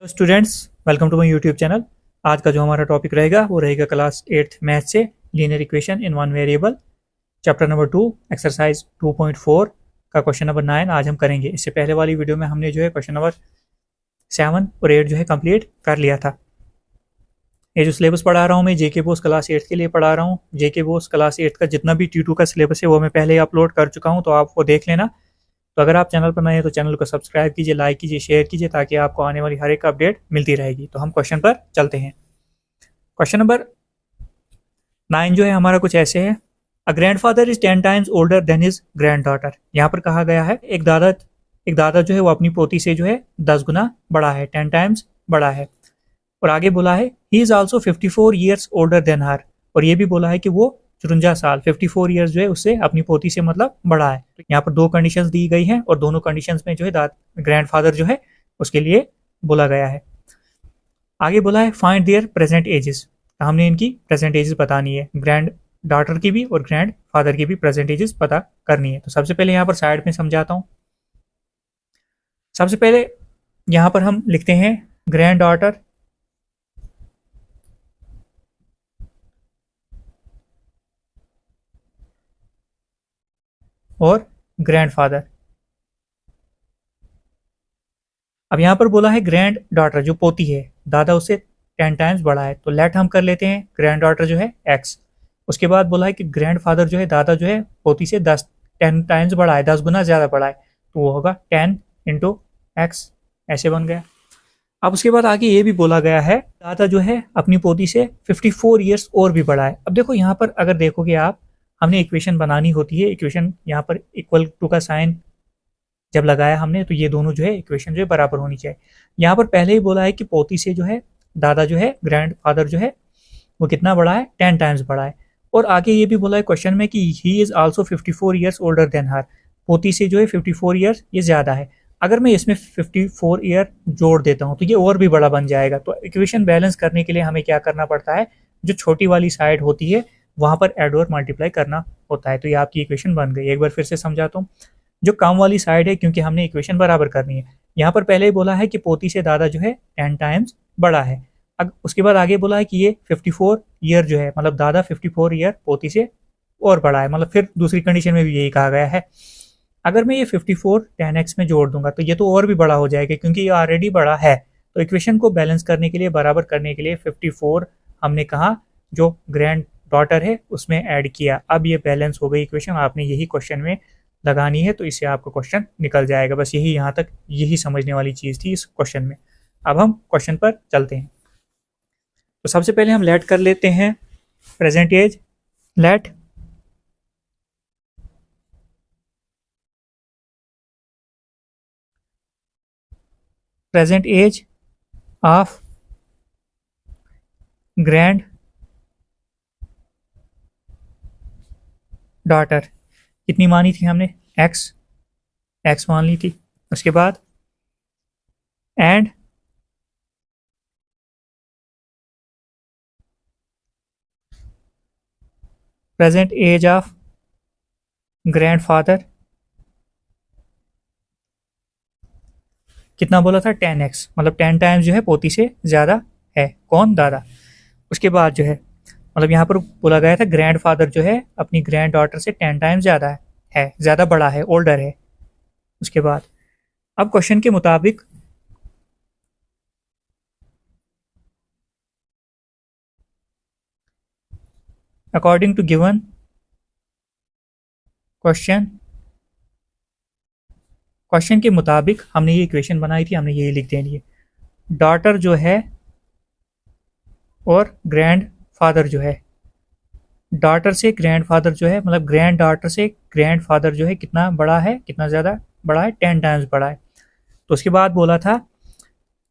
Students, welcome to my YouTube channel. आज का जो हमारा टॉपिक रहेगा वो रहेगा क्लास 8th मैथ से linear equation in one variable, chapter number 2, exercise 2.4 का क्वेश्चन नंबर 9 आज हम करेंगे। इससे पहले वाली वीडियो में हमने जो है क्वेश्चन नंबर 7 और 8 जो है कंप्लीट कर लिया था। ये जो सिलेबस पढ़ा रहा हूँ मैं जेके बोस क्लास 8 के लिए पढ़ा रहा हूँ। जेके बोस क्लास 8 का जितना भी T2 का सिलेबस है वो मैं पहले ही अपलोड कर चुका हूँ, तो आप वो देख लेना। तो अगर आप चैनल पर नए हैं तो चैनल को सब्सक्राइब कीजिए, लाइक कीजिए, शेयर कीजिए ताकि आपको आने वाली हर एक अपडेट मिलती रहेगी। तो हम क्वेश्चन पर चलते हैं। क्वेश्चन नंबर 9 जो है हमारा कुछ ऐसे है। अ grandfather is 10 times older than his grand daughter. यहाँ पर कहा गया है एक दादा जो है वो अपनी पोती से जो है 10 गुना बड़ा है, 10 टाइम्स बड़ा है। और आगे बोला है he is also 54 years older than her. और ये भी बोला है कि वो 54 साल 54 ईयर्स जो है उससे अपनी पोती से मतलब बड़ा है। तो यहाँ पर दो कंडीशंस दी गई हैं और दोनों कंडीशंस में जो है ग्रैंडफादर जो है उसके लिए बोला गया है। आगे बोला है फाइंड देयर प्रेजेंट एजेस। हमने इनकी प्रेजेंट एजेस बतानी है, ग्रैंड डॉटर की भी और ग्रैंड फादर की भी प्रेजेंट एजेस पता करनी है। तो सबसे पहले यहाँ पर साइड में समझाता हूँ। सबसे पहले यहाँ पर हम लिखते हैं ग्रैंड डॉटर और ग्रैंडफादर। अब यहाँ पर बोला है ग्रैंड डॉटर जो पोती है, दादा उससे 10 टाइम्स बड़ा है, तो लेट हम कर लेते हैं ग्रैंड डॉटर जो है x। उसके बाद बोला है कि ग्रैंडफादर जो है दादा जो है पोती से 10 टाइम्स बड़ा है, 10 गुना ज़्यादा बड़ा है, तो वो होगा 10 इंटू एक्स, ऐसे बन गया। अब उसके बाद आगे ये भी बोला गया है दादा जो है अपनी पोती से 54 ईयर्स और भी बड़ा है। अब देखो यहाँ पर अगर देखोगे आप, हमने इक्वेशन बनानी होती है, इक्वेशन यहाँ पर इक्वल टू का साइन जब लगाया हमने तो ये दोनों जो है इक्वेशन जो है बराबर होनी चाहिए। यहाँ पर पहले ही बोला है कि पोती से जो है दादा जो है ग्रैंड फादर जो है वो कितना बड़ा है, 10 टाइम्स बड़ा है। और आगे ये भी बोला है क्वेश्चन में कि he is also 54 years older than her. पोती से जो है 54 ईयर्स ये ज़्यादा है। अगर मैं इसमें 54 ईयर जोड़ देता हूँ तो ये और भी बड़ा बन जाएगा। तो इक्वेशन बैलेंस करने के लिए हमें क्या करना पड़ता है, जो छोटी वाली साइड होती है वहाँ पर एड और मल्टीप्लाई करना होता है। तो ये आपकी इक्वेशन बन गई। एक बार फिर से समझाता हूँ। जो कम वाली साइड है, क्योंकि हमने इक्वेशन बराबर करनी है, यहाँ पर पहले ही बोला है कि पोती से दादा जो है 10 टाइम्स बड़ा है। उसके बाद आगे बोला है कि ये 54 ईयर जो है मतलब दादा 54 ईयर पोती से और बड़ा है, मतलब फिर दूसरी कंडीशन में भी यही कहा गया है। अगर मैं ये 54 10x में जोड़ दूंगा तो ये तो और भी बड़ा हो जाएगा क्योंकि ये ऑलरेडी बड़ा है। तो इक्वेशन को बैलेंस करने के लिए, बराबर करने के लिए 54 हमने कहा जो ग्रैंड डॉटर है उसमें ऐड किया। अब ये बैलेंस हो गई इक्वेशन। आपने यही क्वेश्चन में लगानी है तो इससे आपका क्वेश्चन निकल जाएगा। बस यही यहाँ तक यही समझने वाली चीज़ थी इस क्वेश्चन में। अब हम क्वेश्चन पर चलते हैं। तो सबसे पहले हम लेट कर लेते हैं present age. Let present age of granddaughter कितनी मानी थी हमने, x मान ली थी। उसके बाद and present age of grandfather कितना बोला था, 10x, मतलब 10 टाइम्स जो है पोती से ज़्यादा है, कौन, दादा। उसके बाद जो है मतलब यहाँ पर बोला गया था ग्रैंडफादर जो है अपनी ग्रैंड डॉटर से 10 टाइम्स ज़्यादा है, ज़्यादा बड़ा है, ओल्डर है। उसके बाद अब क्वेश्चन के मुताबिक अकॉर्डिंग टू गिवन क्वेश्चन के मुताबिक हमने ये इक्वेशन बनाई थी, हमने यही लिख देनी है। डॉटर जो है और ग्रैंड फादर जो है, डॉटर से ग्रैंड फादर जो है मतलब ग्रैंड डॉटर से ग्रैंड फादर जो है कितना बड़ा है, कितना ज़्यादा बड़ा है, 10 टाइम्स बड़ा है। तो उसके बाद बोला था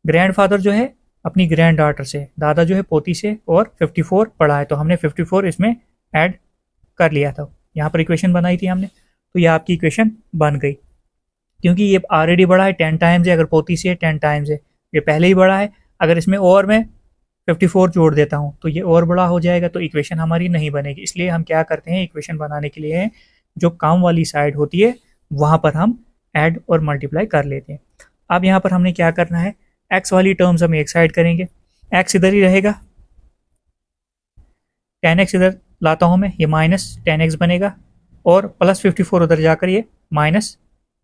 ग्रैंड फादर जो है अपनी ग्रैंड डॉटर से, दादा जो है पोती से और 54 बड़ा है, तो हमने 54 इसमें ऐड कर लिया था। यहाँ पर इक्वेशन बनाई थी हमने, तो ये आपकी इक्वेशन बन गई। क्योंकि ये ऑलरेडी बड़ा है, 10 टाइम्स है, अगर पोती से 10 टाइम्स है, ये पहले ही बड़ा है। अगर इसमें और मैं 54 जोड़ देता हूँ तो ये और बड़ा हो जाएगा, तो इक्वेशन हमारी नहीं बनेगी। इसलिए हम क्या करते हैं, इक्वेशन बनाने के लिए जो कम वाली साइड होती है वहाँ पर हम ऐड और मल्टीप्लाई कर लेते हैं। अब यहाँ पर हमने क्या करना है, एक्स वाली टर्म्स हम एक साइड करेंगे, एक्स इधर ही रहेगा, 10x इधर लाता हूँ मैं, ये माइनस 10x बनेगा, और प्लस 54 उधर जाकर ये माइनस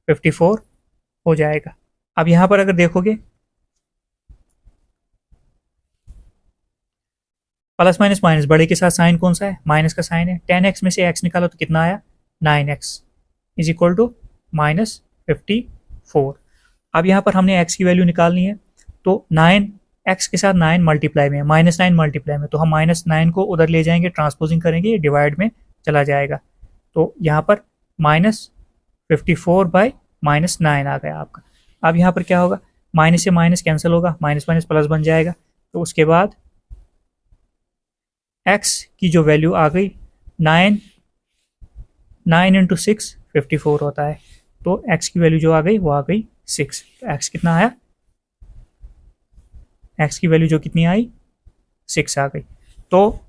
54 हो जाएगा। अब यहाँ पर अगर देखोगे प्लस माइनस माइनस, बड़े के साथ साइन कौन सा है, माइनस का साइन है, 10x में से x निकालो तो कितना आया, 9x is equal to minus 54। अब यहाँ पर हमने x की वैल्यू निकालनी है, तो 9x के साथ 9 मल्टीप्लाई में, माइनस 9 मल्टीप्लाई में, तो हम माइनस 9 को उधर ले जाएंगे, ट्रांसपोजिंग करेंगे, ये डिवाइड में चला जाएगा, तो यहाँ पर माइनस 54 बाई माइनस 9 आ गया आपका। अब यहाँ पर क्या होगा, माइनस से माइनस कैंसिल होगा, माइनस माइनस प्लस बन जाएगा, तो उसके बाद x की जो वैल्यू आ गई 9 इंटू 6 54 होता है, तो x की वैल्यू जो आ गई वो आ गई 6। तो x कितना आया, x की वैल्यू जो कितनी आई 6 आ गई। तो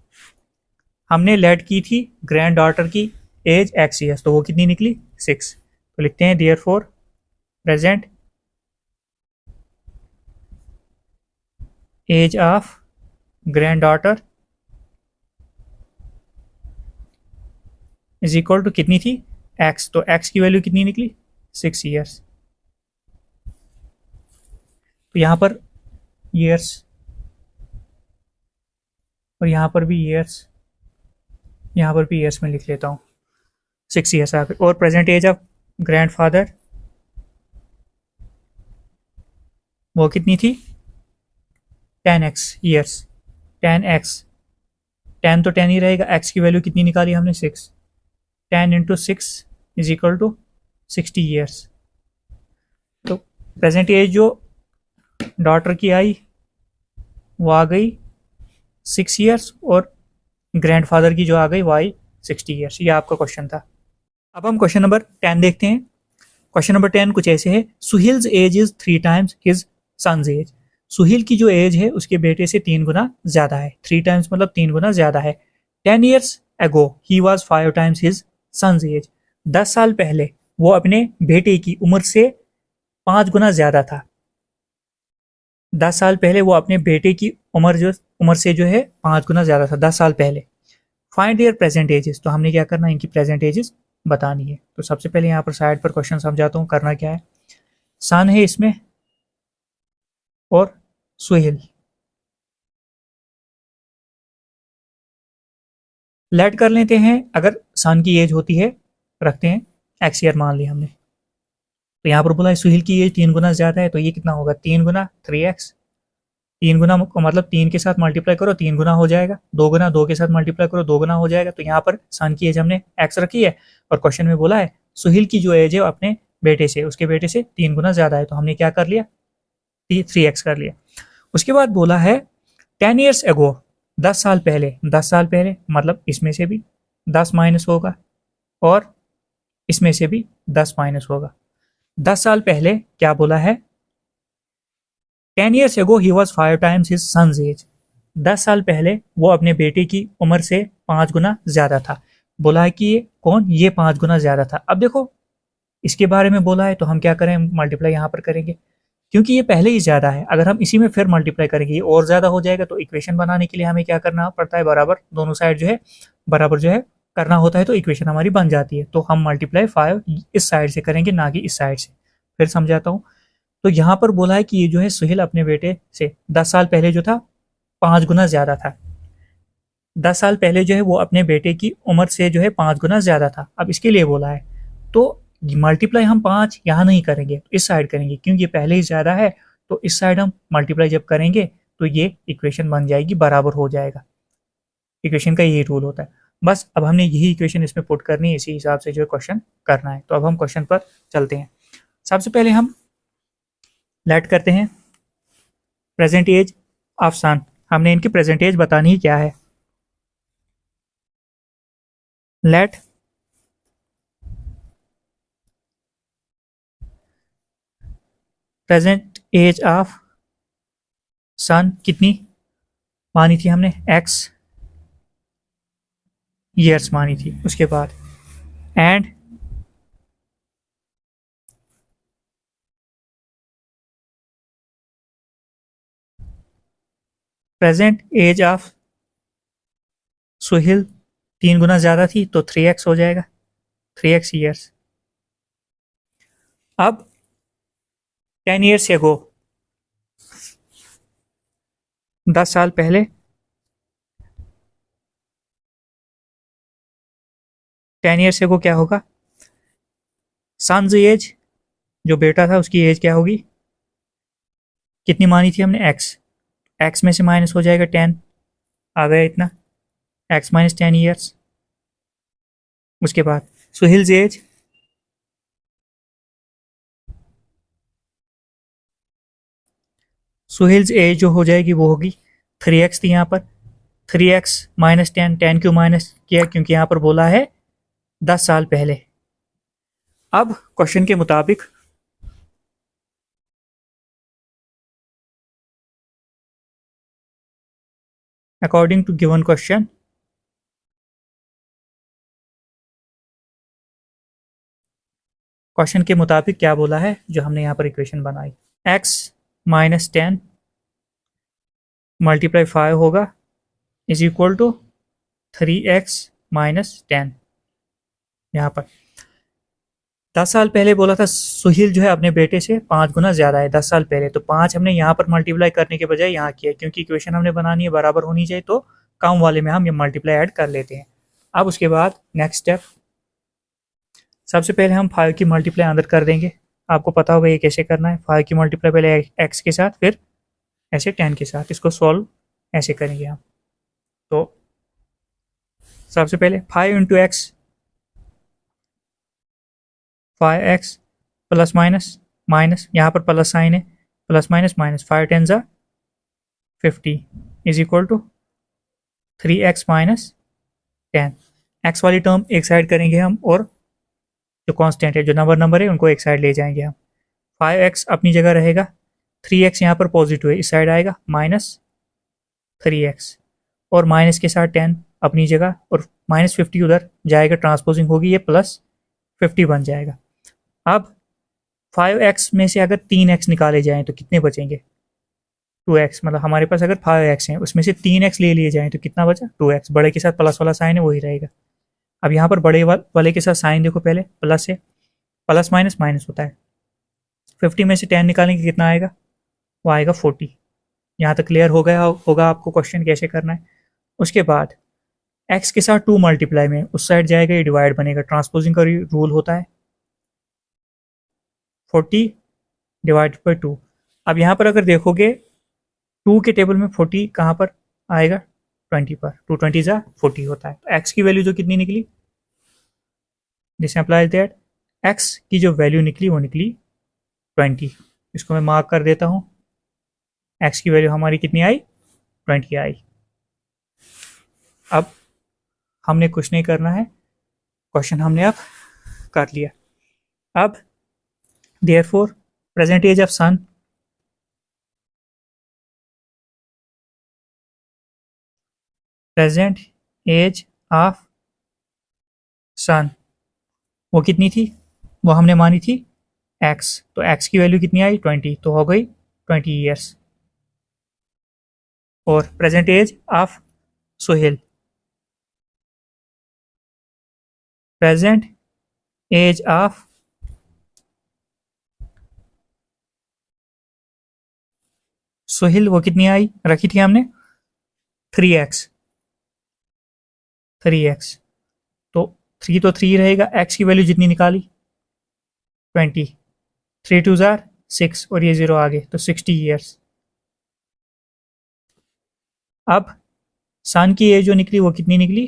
हमने लेट की थी ग्रैंड डॉटर की एज x ईयर्स, तो वो कितनी निकली 6। तो लिखते हैं therefore present age of granddaughter is equal to कितनी थी x, तो x की वैल्यू कितनी निकली 6 ईयर्स। तो यहाँ पर ईयर्स और यहाँ पर भी ईयर्स, यहाँ पर भी ईयर्स में लिख लेता हूँ, 6 ईयर्स आ गए। और present age of grandfather वो कितनी थी 10x ईयर्स, 10x, 10 तो 10 ही रहेगा, x की वैल्यू कितनी निकाली हमने 6, 10 into 6 is equal to 60 years. तो प्रेजेंट एज जो डॉटर की आई वो आ गई 6 ईयर्स, और ग्रैंडफादर की जो आ गई वो आई 60 ईयर्स। ये आपका क्वेश्चन था। अब हम क्वेश्चन नंबर 10 देखते हैं। क्वेश्चन नंबर 10 कुछ ऐसे है, Suhail's age is 3 times his son's age. Suhail की जो एज है उसके बेटे से 3 गुना ज्यादा है, 3 टाइम्स मतलब 3 गुना ज्यादा है। 10 years ago he was 5 times his son's age. 10 साल पहले वो अपने बेटे की उम्र से 5 गुना ज्यादा था। 10 साल पहले वो अपने बेटे की उम्र से जो है 5 गुना ज्यादा था 10 साल पहले। फाइंड देयर प्रेजेंट एजेस, तो हमने क्या करना है, इनकी प्रेजेंट एजेस बतानी है। तो सबसे पहले यहाँ पर साइड पर क्वेश्चन समझाता हूँ, करना क्या है। सन है इसमें और सुहेल, लेट कर लेते हैं। अगर सन की एज होती है, रखते हैं एक्स ईयर मान लिया हमने, तो यहाँ पर बोला है सुहेल की एज 3 गुना ज्यादा है, तो ये कितना होगा 3 गुना 3x, 3 गुना मतलब 3 के साथ मल्टीप्लाई करो 3 गुना हो जाएगा, 2 गुना 2 के साथ मल्टीप्लाई करो 2 गुना हो जाएगा। तो यहाँ पर सन की एज हमने x रखी है, और क्वेश्चन में बोला है सुहेल की जो एज है अपने बेटे से, उसके बेटे से 3 गुना ज्यादा है, तो हमने क्या कर लिया 3x कर लिया। उसके बाद बोला है 10 ईयर्स एगो, 10 साल पहले, 10 साल पहले मतलब इसमें से भी 10 माइनस होगा और इसमें से भी 10 माइनस होगा। 10 साल पहले क्या बोला है, 10 years ago he was 5 times his son's age. 10 साल पहले वो अपने बेटे की उम्र से 5 गुना ज्यादा था। बोला है कि ये कौन, ये 5 गुना ज्यादा था। अब देखो इसके बारे में बोला है तो हम क्या करें, मल्टीप्लाई यहाँ पर करेंगे, क्योंकि ये पहले ही ज्यादा है। अगर हम इसी में फिर मल्टीप्लाई करेंगे ये और ज्यादा हो जाएगा। तो इक्वेशन बनाने के लिए हमें क्या करना पड़ता है, बराबर दोनों साइड जो है बराबर जो है करना होता है, तो इक्वेशन हमारी बन जाती है। तो हम मल्टीप्लाई 5 इस साइड से करेंगे, ना कि इस साइड से। फिर समझाता हूँ। तो यहाँ पर बोला है कि ये जो है सुहेल अपने बेटे से 10 साल पहले जो था 5 गुना ज्यादा था। 10 साल पहले जो है वो अपने बेटे की उम्र से जो है 5 गुना ज्यादा था। अब इसके लिए बोला है तो मल्टीप्लाई हम 5 यहाँ नहीं करेंगे, इस साइड करेंगे, क्योंकि ये पहले ही ज्यादा है। तो इस साइड हम मल्टीप्लाई जब करेंगे तो ये इक्वेशन बन जाएगी, बराबर हो जाएगा। इक्वेशन का यही रूल होता है। बस अब हमने यही इक्वेशन इसमें पुट करनी है, इसी हिसाब से जो है क्वेश्चन करना है। तो अब हम क्वेश्चन पर चलते हैं। सबसे पहले हम लेट करते हैं प्रेजेंट एज ऑफ सन। हमने इनकी प्रेजेंट एज बतानी ही क्या है। लेट प्रेजेंट एज ऑफ सन कितनी मानी थी हमने, x ईयर्स मानी थी। उसके बाद and present age of Suhail 3 गुना ज़्यादा थी तो 3x हो जाएगा, 3x ईयर्स। अब 10 ईयर्स एगो, 10 साल पहले 10 ईयर्स एगो क्या होगा, सन्स एज, जो बेटा था उसकी एज क्या होगी, कितनी मानी थी हमने, x में से माइनस हो जाएगा 10, आ गया इतना, x माइनस 10 ईयर्स। उसके बाद सुहेल्स एज, सुहेल्स एज जो हो जाएगी वो होगी 3x थी यहाँ पर, 3x माइनस 10, 10 क्यों माइनस किया, क्योंकि यहाँ पर बोला है 10 साल पहले। अब क्वेश्चन के मुताबिक according to given question, question के मुताबिक क्या बोला है जो हमने यहाँ पर इक्वेशन बनाई, x माइनस 10 मल्टीप्लाई 5 होगा is equal to 3x minus 10। यहाँ पर 10 साल पहले बोला था सुहेल जो है अपने बेटे से 5 गुना ज़्यादा है 10 साल पहले, तो 5 हमने यहाँ पर मल्टीप्लाई करने के बजाय यहाँ किया, क्योंकि इक्वेशन हमने बनानी है बराबर होनी चाहिए, तो कम वाले में हम ये मल्टीप्लाई ऐड कर लेते हैं। अब उसके बाद नेक्स्ट स्टेप, सबसे पहले हम 5 की मल्टीप्लाई अंदर कर देंगे, आपको पता होगा ये कैसे करना है, 5 की मल्टीप्लाई पहले x के साथ फिर ऐसे 10 के साथ, इसको सॉल्व ऐसे करेंगे हम। तो सबसे पहले 5 into x, 5x plus minus minus, यहाँ पर प्लस साइन है, प्लस माइनस माइनस, 5 10 ज़ा 50 is equal to 3x minus 10। X वाली टर्म एक साइड करेंगे हम, और जो कांस्टेंट है, जो नंबर है, उनको एक साइड ले जाएंगे हम। 5x अपनी जगह रहेगा, 3x यहाँ पर पॉजिटिव है, इस साइड आएगा माइनस 3x, और माइनस के साथ 10 अपनी जगह, और माइनस 50 उधर जाएगा, ट्रांसपोजिंग होगी, ये प्लस 50 बन जाएगा। अब 5x में से अगर 3x निकाले जाएं तो कितने बचेंगे, 2x, मतलब हमारे पास अगर 5x हैं उसमें से 3x ले लिए जाएं तो कितना बचा, 2x, बड़े के साथ प्लस वाला साइन है वही रहेगा। अब यहाँ पर बड़े वाले के साथ साइन देखो, पहले प्लस है, प्लस माइनस माइनस होता है, 50 में से 10 निकालेंगे कितना आएगा, वो आएगा 40। यहाँ तक क्लियर हो गया होगा आपको क्वेश्चन कैसे करना है। उसके बाद x के साथ 2 मल्टीप्लाई में उस साइड जाएगा, ये डिवाइड बनेगा, ट्रांसपोजिंग का रूल होता है, 40 डिवाइड बाई 2। अब यहाँ पर अगर देखोगे 2 के टेबल में 40 कहाँ पर आएगा, 20 पर, 2 20 ज़ा 40 होता है। तो x की वैल्यू जो कितनी निकली, दिस एम्प्लाइज दैट x की जो वैल्यू निकली वो निकली 20। इसको मैं मार्क कर देता हूँ, x की वैल्यू हमारी कितनी आई, 20 आई। अब हमने कुछ नहीं करना है, क्वेश्चन हमने अब कर लिया। अब therefore present age of son, present age of son वो कितनी थी, वो हमने मानी थी x, तो x की वैल्यू कितनी आई, 20, तो हो गई 20 ईयर्स। और present age of Suhail, present age of Suhail वो कितनी आई, रखी थी हमने 3x, तो 3 तो 3 रहेगा, x की वैल्यू जितनी निकाली 20, 3 2 ज़ार 6, और ये 0 आगे, तो 60 ईयर्स। अब सन की एज जो निकली वो कितनी निकली,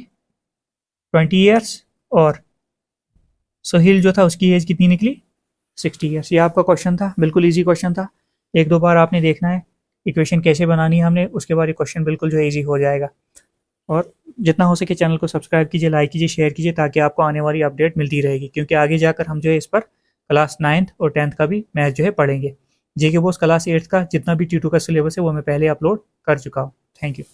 20 ईयर्स, और सुहेल जो था उसकी एज कितनी निकली, 60 ईयर्स। ये आपका क्वेश्चन था, बिल्कुल इजी क्वेश्चन था, 1-2 बार आपने देखना है इक्वेशन कैसे बनानी है हमने, उसके बाद ये क्वेश्चन बिल्कुल जो है ईजी हो जाएगा। और जितना हो सके चैनल को सब्सक्राइब कीजिए, लाइक कीजिए, शेयर कीजिए, ताकि आपको आने वाली अपडेट मिलती रहेगी, क्योंकि आगे जाकर हम जो है इस पर क्लास 9th और 10th का भी मैथ जो है पढ़ेंगे। जेके बोस क्लास 8th का जितना भी T2 का सिलेबस है वो मैं पहले अपलोड कर चुका हूँ। Thank you.